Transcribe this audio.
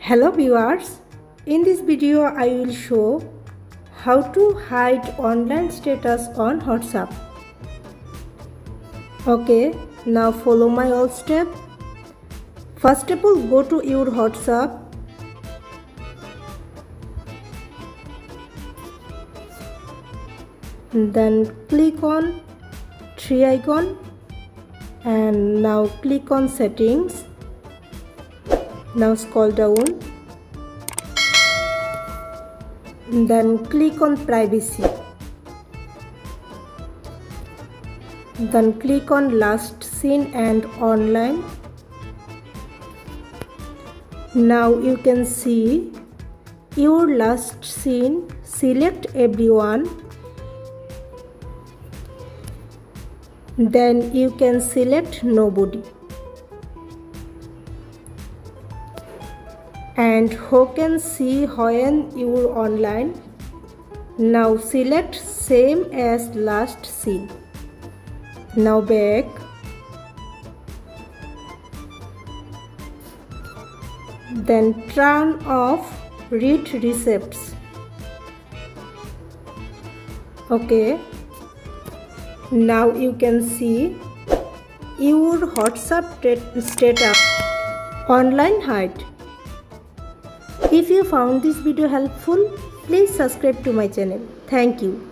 Hello viewers, in this video I will show how to hide online status on WhatsApp. Okay, now follow my all step. First of all, go to your WhatsApp. Then click on three icon and now click on settings. Now scroll down, then click on privacy, then click on last seen and online. Now you can see your last seen. Select everyone, then you can select nobody. And who can see when you are online. Now select same as last seen. Now back. Then turn off read receipts. Okay. Now you can see your WhatsApp status online hide. If you found this video helpful, please subscribe to my channel. Thank you.